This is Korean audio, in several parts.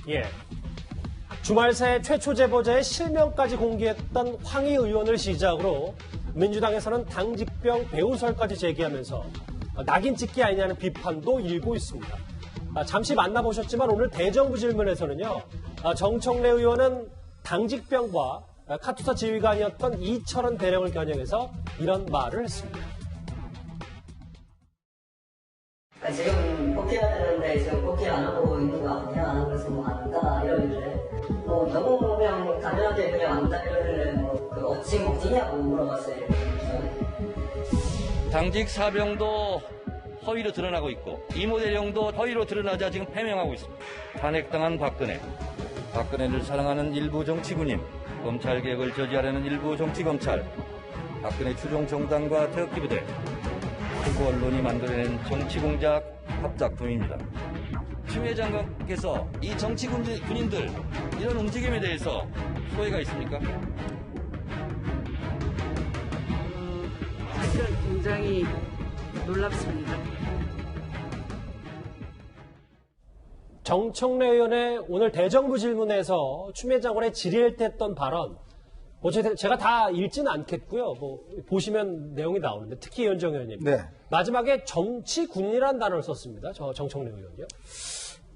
예. 주말 새 최초 제보자의 실명까지 공개했던 황희 의원을 시작으로 민주당에서는 당직병 배우설까지 제기하면서 낙인 찍기 아니냐는 비판도 일고 있습니다. 잠시 만나보셨지만 오늘 대정부 질문에서는요. 정청래 의원은 당직병과 카투사 지휘관이었던 이철원 대령을 겨냥해서 이런 말을 했습니다. 지금 복귀해야 되는데 지금 복귀 안 하고 있는 거 아니냐, 그래서 뭐 안다 이러길래 너무 그냥 당연하게 그냥 안다 이러길래 그 어찌냐고 물어봤어요. 당직 사병도 허위로 드러나고 있고 이모 대령도 허위로 드러나자 지금 해명하고 있습니다. 탄핵당한 박근혜를 사랑하는 일부 정치군인, 검찰개혁을 저지하려는 일부 정치검찰, 박근혜 추종 정당과 태극기 부대, 일부 언론이 만들어낸 정치공작 합작품입니다. 추미애 장관께서 이 정치군인들 이런 움직임에 대해서 소회가 있습니까? 사실은 굉장히 놀랍습니다. 정청래 의원의 오늘 대정부 질문에서 추미애 장관의 지리했던 발언, 제가 다 읽지는 않겠고요. 보시면 내용이 나오는데 특히 이현정 의원님. 네. 마지막에 정치군이라는 단어를 썼습니다. 정청래 의원이요.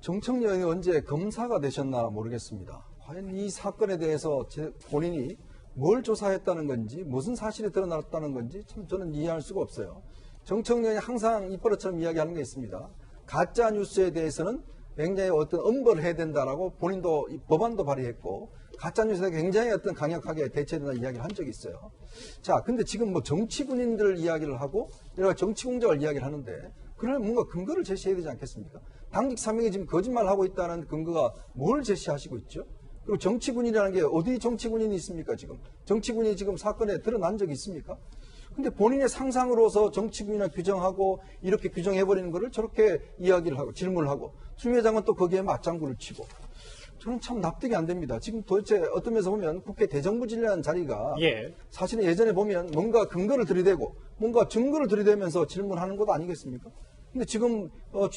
정청래 의원이 언제 검사가 되셨나 모르겠습니다. 과연 이 사건에 대해서 본인이 뭘 조사했다는 건지, 무슨 사실이 드러났다는 건지 참 저는 이해할 수가 없어요. 정청래 의원이 항상 입버릇처럼 이야기하는 게 있습니다. 가짜 뉴스에 대해서는 굉장히 어떤 엄벌을 해야 된다라고 본인도 법안도 발의했고 가짜뉴스에 굉장히 어떤 강력하게 대처해야 된다는 이야기를 한 적이 있어요. 자, 근데 지금 뭐 정치군인들 이야기를 하고 여러 가지 정치 공작을 이야기를 하는데 그러면 뭔가 근거를 제시해야 되지 않겠습니까? 당직 사명이 지금 거짓말하고 있다는 근거가 뭘 제시하시고 있죠? 그리고 정치군이라는 게 어디 정치군인이 있습니까, 지금? 정치군이 지금 사건에 드러난 적이 있습니까? 근데 본인의 상상으로서 정치군이나 규정하고 이렇게 규정해버리는 거를 저렇게 이야기를 하고 질문을 하고 추미애 장관 또 거기에 맞장구를 치고 저는 참 납득이 안 됩니다. 지금 도대체 어떤 면에서 보면 국회 대정부 질의라는 자리가 사실은 예전에 보면 뭔가 근거를 들이대고 뭔가 증거를 들이대면서 질문하는 것 아니겠습니까? 근데 지금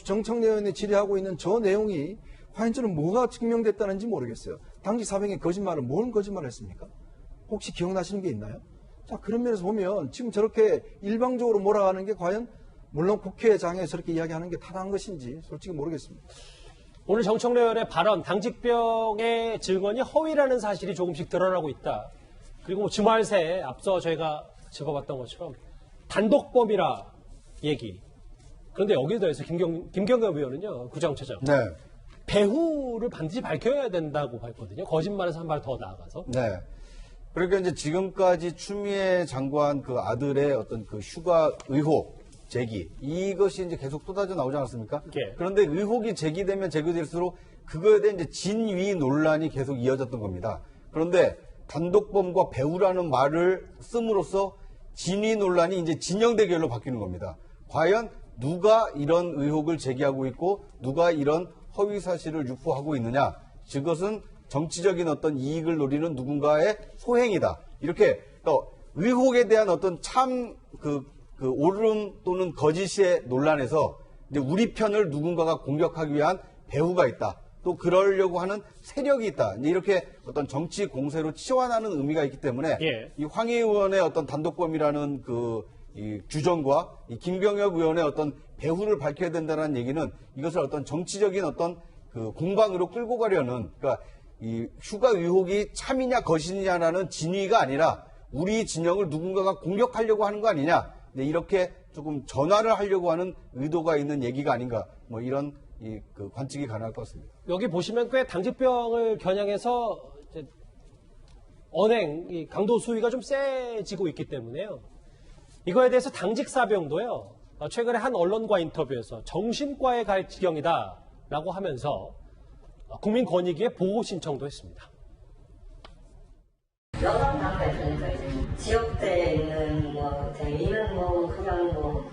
정청래 의원이 질의하고 있는 저 내용이 과연 저는 뭐가 증명됐다는지 모르겠어요. 당시 사병의 거짓말을 뭔 거짓말을 했습니까? 혹시 기억나시는 게 있나요? 자, 그런 면에서 보면 지금 저렇게 일방적으로 몰아가는 게 과연 물론 국회장에 저렇게 이야기하는 게 타당한 것인지 솔직히 모르겠습니다. 오늘 정청래 의원의 발언, 당직병의 증언이 허위라는 사실이 조금씩 드러나고 있다. 그리고 주말 새에 앞서 저희가 짚어봤던 것처럼 단독범이라 얘기. 그런데 여기에 대해서 김경엽 의원은요, 구정처장. 네. 배후를 반드시 밝혀야 된다고 했거든요. 거짓말에서 한 발 더 나아가서. 네. 그러니까 이제 지금까지 추미애 장관 그 아들의 어떤 그 휴가 의혹 제기, 이것이 이제 계속 쏟아져 나오지 않았습니까? 예. 그런데 의혹이 제기되면 제기될수록 그거에 대한 이제 진위 논란이 계속 이어졌던 겁니다. 그런데 단독범과 배후라는 말을 씀으로써 진위 논란이 이제 진영 대결로 바뀌는 겁니다. 과연 누가 이런 의혹을 제기하고 있고 누가 이런 허위 사실을 유포하고 있느냐? 그것은 정치적인 어떤 이익을 노리는 누군가의 소행이다. 이렇게 의혹에 대한 어떤 참 그 옳음 또는 거짓의 논란에서 이제 우리 편을 누군가가 공격하기 위한 배후가 있다. 또 그러려고 하는 세력이 있다. 이렇게 어떤 정치 공세로 치환하는 의미가 있기 때문에 이 황희 의원의 어떤 단독범이라는 이 규정과 이 김경엽 의원의 어떤 배후를 밝혀야 된다는 얘기는 이것을 어떤 정치적인 어떤 그 공방으로 끌고 가려는 그러니까 이 휴가 의혹이 참이냐 거짓이냐라는 진위가 아니라 우리 진영을 누군가가 공격하려고 하는 거 아니냐. 이렇게 조금 전화를 하려고 하는 의도가 있는 얘기가 아닌가. 뭐 이런 그 관측이 가능할 것 같습니다. 여기 보시면 꽤 당직병을 겨냥해서 이제 언행, 강도 수위가 좀 세지고 있기 때문에요. 이거에 대해서 당직 사병도요. 최근에 한 언론과 인터뷰에서 정신과에 갈 지경이다라고 하면서 국민권익위에 보고 신청도 했습니다. 여러 당대표니까 지역대에 있는 대의는 그냥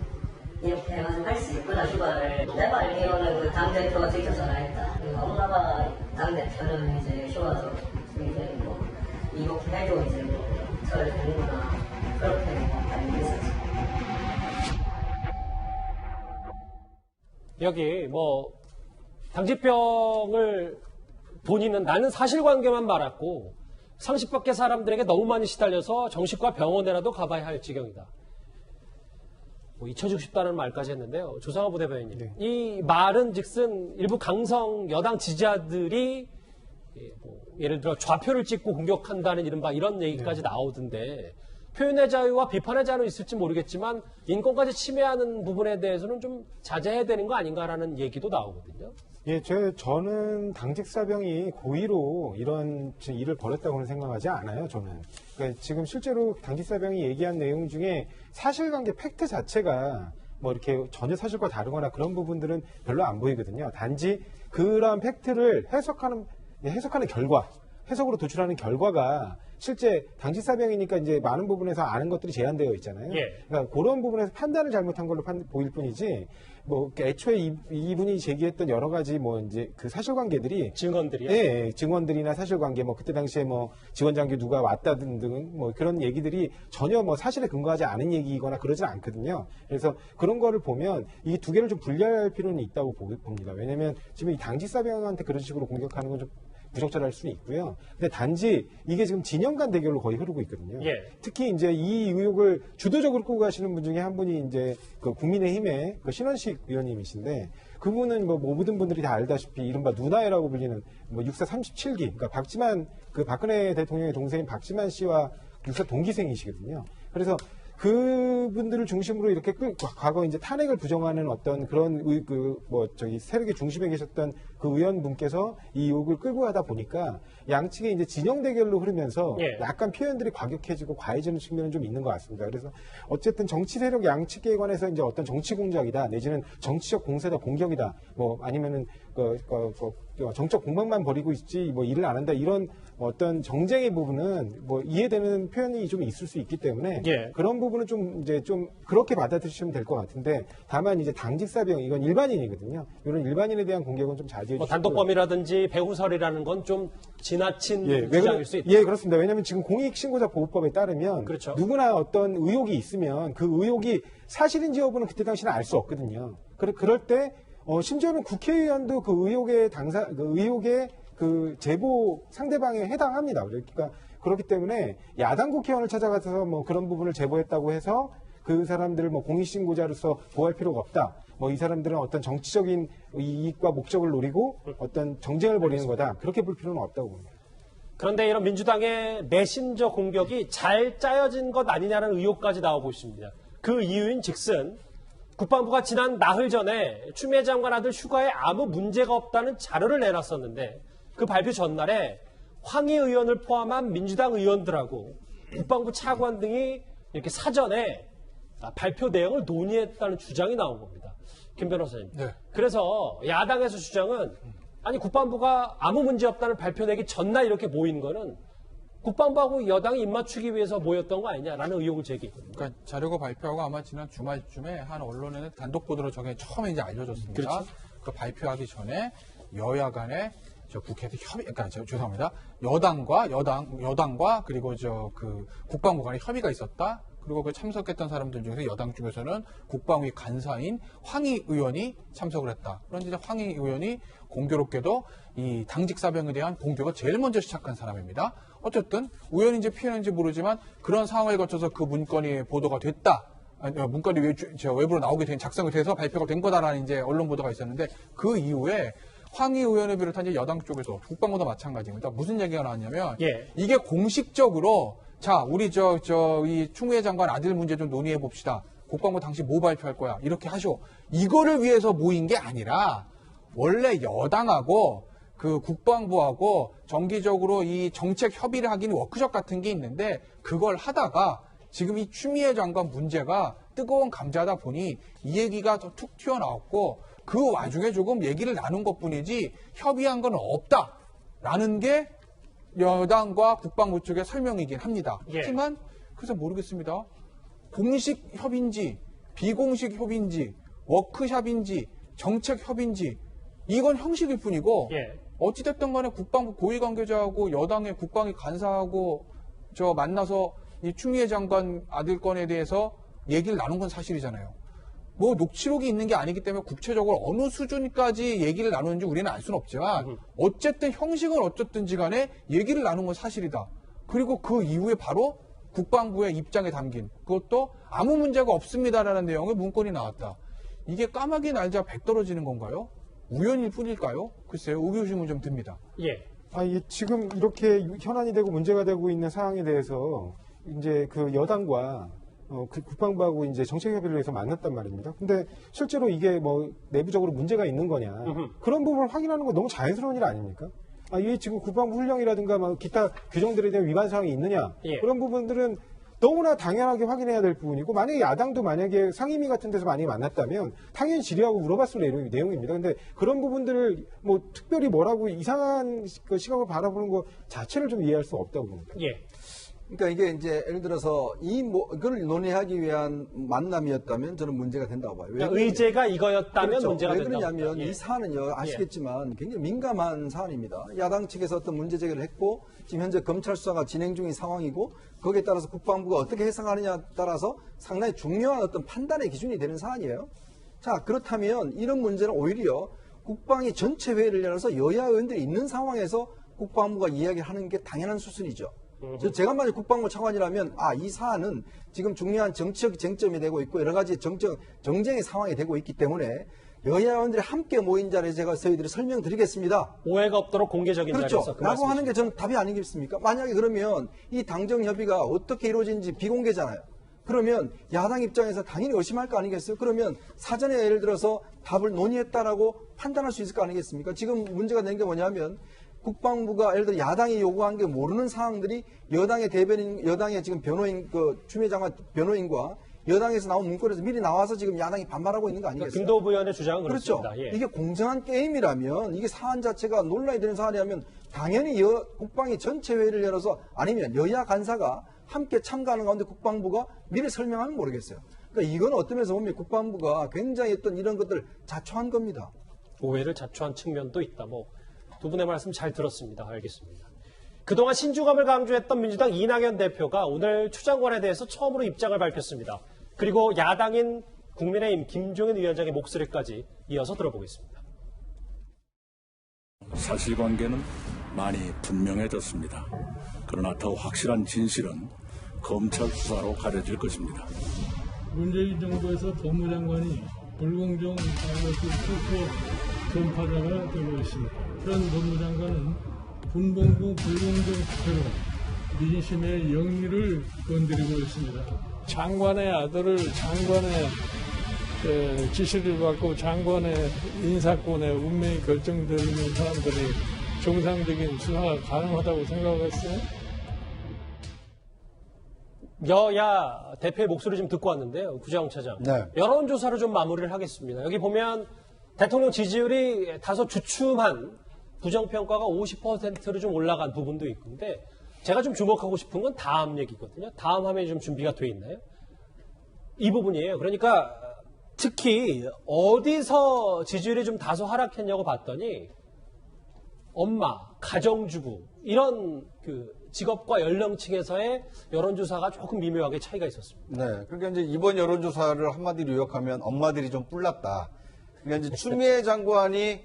이렇게 해가지고 할 수 있구나, 휴가를. 내가 알기로는 그 당대표가 직접 전화했다. 엄마가 당대표는 이제 휴가도 이제 이렇게 해도 이제 저를 되는구나. 그렇게 알고 있었죠. 여기 당직병을 본인은 나는 사실관계만 말았고 상식 밖의 사람들에게 너무 많이 시달려서 정신과 병원에라도 가봐야 할 지경이다. 잊혀주고 싶다는 말까지 했는데요. 조상호 부대변인님. 네. 이 말은 즉슨 일부 강성 여당 지지자들이 예를 들어 좌표를 찍고 공격한다는 이른바 이런 얘기까지 나오던데 표현의 자유와 비판의 자유는 있을지 모르겠지만 인권까지 침해하는 부분에 대해서는 좀 자제해야 되는 거 아닌가라는 얘기도 나오거든요. 예, 저는 당직사병이 고의로 이런 일을 벌였다고는 생각하지 않아요, 저는. 그러니까 지금 실제로 당직사병이 얘기한 내용 중에 사실관계 팩트 자체가 뭐 이렇게 전혀 사실과 다르거나 그런 부분들은 별로 안 보이거든요. 단지 그런 팩트를 해석하는 결과, 해석으로 도출하는 결과가 실제 당직사병이니까 이제 많은 부분에서 아는 것들이 제한되어 있잖아요. 예. 그러니까 그런 부분에서 판단을 잘못한 걸로 보일 뿐이지, 뭐 애초에 이분이 제기했던 여러 가지 뭐 이제 그 사실관계들이 증언들이요. 예, 증언들이나 사실관계, 뭐 그때 당시에 뭐 지원장교 누가 왔다든 등 뭐 그런 얘기들이 전혀 뭐 사실에 근거하지 않은 얘기이거나 그러진 않거든요. 그래서 그런 거를 보면 이 두 개를 좀 분리할 필요는 있다고 봅니다. 왜냐하면 지금 이 당직사병한테 그런 식으로 공격하는 건 좀 부적절할 수는 있고요. 근데 단지 이게 지금 진영 간 대결로 거의 흐르고 있거든요. 예. 특히 이제 이 의혹을 주도적으로 끌고 가시는 분 중에 한 분이 이제 그 국민의힘의 그 신원식 의원님이신데, 그분은 뭐 모든 분들이 다 알다시피 이른바 누나애라고 불리는 뭐 육사 37기, 그러니까 박근혜 대통령의 동생인 박지만 씨와 육사 동기생이시거든요. 그래서 그분들을 중심으로 이렇게 과거 이제 탄핵을 부정하는 어떤 그런 세력의 중심에 계셨던 그 의원분께서 이 의혹을 끌고 가다 보니까 양측의 이제 진영 대결로 흐르면서 예. 약간 표현들이 과격해지고 과해지는 측면은 좀 있는 것 같습니다. 그래서 어쨌든 정치 세력 양측에 관해서 이제 어떤 정치 공작이다, 내지는 정치적 공세다, 공격이다, 뭐 아니면은 정적 공방만 벌이고 있지 뭐 일을 안 한다, 이런 어떤 정쟁의 부분은 뭐 이해되는 표현이 좀 있을 수 있기 때문에 예. 그런 부분은 좀 그렇게 받아들이시면 될 것 같은데, 다만 이제 당직사병 이건 일반인이거든요. 이런 일반인에 대한 공격은 좀 자제해 주시고. 단독범이라든지 배후설이라는 건 좀 지나친 왜 주장일 수 있다. 예, 그렇습니다. 왜냐하면 지금 공익신고자보호법에 따르면 그렇죠. 누구나 어떤 의혹이 있으면 그 의혹이 사실인지 여부는 그때 당시는 알 수 없거든요. 그럴 때 심지어는 국회의원도 그 의혹의 그 제보 상대방에 해당합니다. 그러니까 그렇기 때문에 야당 국회의원을 찾아가서 뭐 그런 부분을 제보했다고 해서 그 사람들을 뭐 공익신고자로서 보호할 필요가 없다. 뭐 이 사람들은 어떤 정치적인 이익과 목적을 노리고 어떤 정쟁을 벌이는 거다. 그렇게 볼 필요는 없다고 봅니다. 그런데 이런 민주당의 메신저 공격이 잘 짜여진 것 아니냐는 의혹까지 나오고 있습니다. 그 이유인 즉슨 국방부가 지난 나흘 전에 추미애 장관 아들 휴가에 아무 문제가 없다는 자료를 내놨었는데, 그 발표 전날에 황희 의원을 포함한 민주당 의원들하고 국방부 차관 등이 이렇게 사전에 발표 내용을 논의했다는 주장이 나온 겁니다. 김 변호사님. 네. 그래서 야당에서 주장은 아니 국방부가 아무 문제 없다는 발표 내기 전날 이렇게 모인 거는 국방부하고 여당이 입맞추기 위해서 모였던 거 아니냐라는 의혹을 제기했거든요. 그러니까 자료가 발표하고 아마 지난 주말쯤에 한 언론에는 단독 보도로 저게 처음에 이제 알려졌습니다. 그렇죠. 그 발표하기 전에 여야 간에 국회에서 죄송합니다. 여당과 그리고 그 국방부 간에 협의가 있었다. 그리고 그 참석했던 사람들 중에서 여당 쪽에서는 국방위 간사인 황희 의원이 참석을 했다. 그런데 이제 황희 의원이 공교롭게도 이 당직사병에 대한 공격을 제일 먼저 시작한 사람입니다. 어쨌든 우연인지 피해인지 모르지만 그런 상황을 거쳐서 그 문건이 보도가 됐다. 문건이 외부로 나오게 된, 작성이 돼서 발표가 된 거다라는 이제 언론 보도가 있었는데, 그 이후에 황희 의원을 비롯한 이제 여당 쪽에서 국방부도 마찬가지입니다. 무슨 얘기가 나왔냐면 이게 공식적으로 자, 우리 이 추미애 장관 아들 문제 좀 논의해 봅시다. 국방부 당시 뭐 발표할 거야? 이렇게 하쇼. 이거를 위해서 모인 게 아니라 원래 여당하고 그 국방부하고 정기적으로 이 정책 협의를 하기는 워크숍 같은 게 있는데, 그걸 하다가 지금 이 추미애 장관 문제가 뜨거운 감자다 보니 이 얘기가 툭 튀어나왔고, 그 와중에 조금 얘기를 나눈 것뿐이지 협의한 건 없다라는 게 여당과 국방부 쪽의 설명이긴 합니다. 예. 하지만 그래서 모르겠습니다. 공식 협의인지 비공식 협의인지 워크숍인지 정책 협의인지 이건 형식일 뿐이고, 어찌됐든 간에 국방부 고위 관계자하고 여당의 국방위 간사하고 만나서 이 추미애 장관 아들 건에 대해서 얘기를 나눈 건 사실이잖아요. 뭐 녹취록이 있는 게 아니기 때문에 구체적으로 어느 수준까지 얘기를 나누는지 우리는 알 수는 없지만 어쨌든 형식은 어쨌든지 간에 얘기를 나눈 건 사실이다. 그리고 그 이후에 바로 국방부의 입장에 담긴 그것도 아무 문제가 없습니다라는 내용의 문건이 나왔다. 이게 까마귀 날자 백 떨어지는 건가요? 우연일 뿐일까요? 글쎄요. 의구심은 좀 듭니다. 예. 이게 지금 이렇게 현안이 되고 문제가 되고 있는 상황에 대해서 이제 그 여당과 그 국방부하고 이제 정책협의를 위해서 만났단 말입니다. 근데 실제로 이게 뭐 내부적으로 문제가 있는 거냐 그런 부분을 확인하는 건 너무 자연스러운 일 아닙니까? 이게 지금 국방부 훈령이라든가 막 기타 규정들에 대한 위반 사항이 있느냐 예. 그런 부분들은 너무나 당연하게 확인해야 될 부분이고 만약에 야당도 만약에 상임위 같은 데서 많이 만났다면 당연히 질의하고 물어봤을 내용입니다. 근데 그런 부분들을 뭐 특별히 뭐라고 이상한 그 시각을 바라보는 것 자체를 좀 이해할 수 없다고 봅니다. 예. 그러니까 이게 이제 예를 들어서 이걸 논의하기 위한 만남이었다면 저는 문제가 된다고 봐요. 왜 그러니까 의제가 이거였다면 그렇죠. 문제가 왜 된다. 그러냐면 예. 이 사안은요 아시겠지만 굉장히 민감한 사안입니다. 야당 측에서 어떤 문제 제기를 했고 지금 현재 검찰 수사가 진행 중인 상황이고 거기에 따라서 국방부가 어떻게 해석하느냐에 따라서 상당히 중요한 어떤 판단의 기준이 되는 사안이에요. 자 그렇다면 이런 문제는 오히려 국방위 전체 회의를 열어서 여야 의원들이 있는 상황에서 국방부가 이야기를 하는 게 당연한 수순이죠. 제가 만약 국방부 차관이라면 이 사안은 지금 중요한 정치적 쟁점이 되고 있고 여러 가지 정쟁의 상황이 되고 있기 때문에 여야 의원들이 함께 모인 자리에 제가 저희들이 설명드리겠습니다. 오해가 없도록 공개적인 그렇죠. 자리에서 라고 하는 게 저는 답이 아니겠습니까? 만약에 그러면 이 당정 협의가 어떻게 이루어진지 비공개잖아요. 그러면 야당 입장에서 당연히 의심할 거 아니겠어요? 그러면 사전에 예를 들어서 답을 논의했다라고 판단할 수 있을 거 아니겠습니까? 지금 문제가 된 게 뭐냐면 국방부가 예를 들어 야당이 요구한 게 모르는 사항들이 여당의 대변인, 여당의 지금 변호인, 추미애 장관 변호인과 여당에서 나온 문건에서 미리 나와서 지금 야당이 반발하고 있는 거 아니겠어요? 김도부 의원의 주장은 그렇죠. 그렇습니다. 예. 이게 공정한 게임이라면 이게 사안 자체가 논란이 되는 사안이라면 당연히 국방위 전체 회의를 열어서 아니면 여야 간사가 함께 참가하는 가운데 국방부가 미리 설명하면 모르겠어요. 그러니까 이건 어떤 면에서 보면 국방부가 굉장히 어떤 이런 것들을 자초한 겁니다. 오해를 자초한 측면도 있다. 두 분의 말씀 잘 들었습니다. 알겠습니다. 그동안 신중함을 강조했던 민주당 이낙연 대표가 오늘 추 장관에 대해서 처음으로 입장을 밝혔습니다. 그리고 야당인 국민의힘 김종인 위원장의 목소리까지 이어서 들어보겠습니다. 사실관계는 많이 분명해졌습니다. 그러나 더 확실한 진실은 검찰 수사로 가려질 것입니다. 문재인 정부에서 법무장관이 불공정 바이러스 수포 전파자가 되고 있습니다. 현 법무장관은 군본부 불공정 투표로 민심의 영리를 건드리고 있습니다. 장관의 아들을 장관의 지시를 받고 장관의 인사권의 운명이 결정되는 사람들이 정상적인 수사가 가능하다고 생각했어요? 여야 대표의 목소리 좀 듣고 왔는데요. 구자영 차장. 네. 여론조사로 좀 마무리를 하겠습니다. 여기 보면 대통령 지지율이 다소 주춤한 부정평가가 50%로 좀 올라간 부분도 있는데 제가 좀 주목하고 싶은 건 다음 얘기거든요. 다음 화면이 좀 준비가 돼 있나요? 이 부분이에요. 그러니까 특히 어디서 지지율이 좀 다소 하락했냐고 봤더니 엄마, 가정주부 이런 직업과 연령층에서의 여론조사가 조금 미묘하게 차이가 있었습니다. 네, 그러니까 이제 이번 여론조사를 한마디로 요약하면 엄마들이 좀 뿔났다. 그러니까 이제 추미애 장관이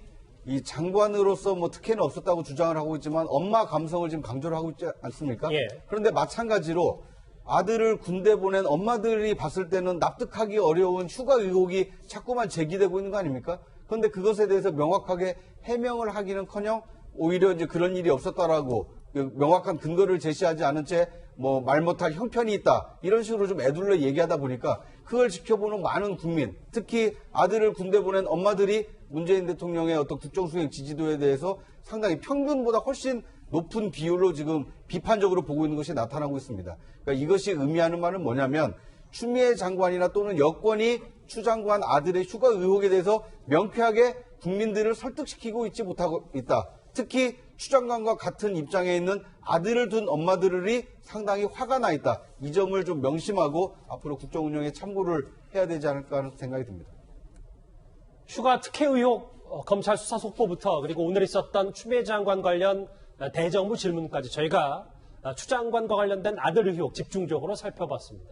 이 장관으로서 특혜는 없었다고 주장을 하고 있지만 엄마 감성을 지금 강조를 하고 있지 않습니까? 예. 그런데 마찬가지로 아들을 군대 보낸 엄마들이 봤을 때는 납득하기 어려운 휴가 의혹이 자꾸만 제기되고 있는 거 아닙니까? 그런데 그것에 대해서 명확하게 해명을 하기는커녕 오히려 이제 그런 일이 없었다라고 명확한 근거를 제시하지 않은 채 말 못할 형편이 있다 이런 식으로 좀 애둘러 얘기하다 보니까 그걸 지켜보는 많은 국민, 특히 아들을 군대 보낸 엄마들이 문재인 대통령의 어떤 국정수행 지지도에 대해서 상당히 평균보다 훨씬 높은 비율로 지금 비판적으로 보고 있는 것이 나타나고 있습니다. 그러니까 이것이 의미하는 말은 뭐냐면 추미애 장관이나 또는 여권이 추 장관 아들의 휴가 의혹에 대해서 명쾌하게 국민들을 설득시키고 있지 못하고 있다. 특히 추 장관과 같은 입장에 있는 아들을 둔 엄마들이 상당히 화가 나 있다. 이 점을 좀 명심하고 앞으로 국정 운영에 참고를 해야 되지 않을까 하는 생각이 듭니다. 휴가 특혜 의혹 검찰 수사 속보부터 그리고 오늘 있었던 추미애 장관 관련 대정부 질문까지 저희가 추 장관과 관련된 아들 의혹 집중적으로 살펴봤습니다.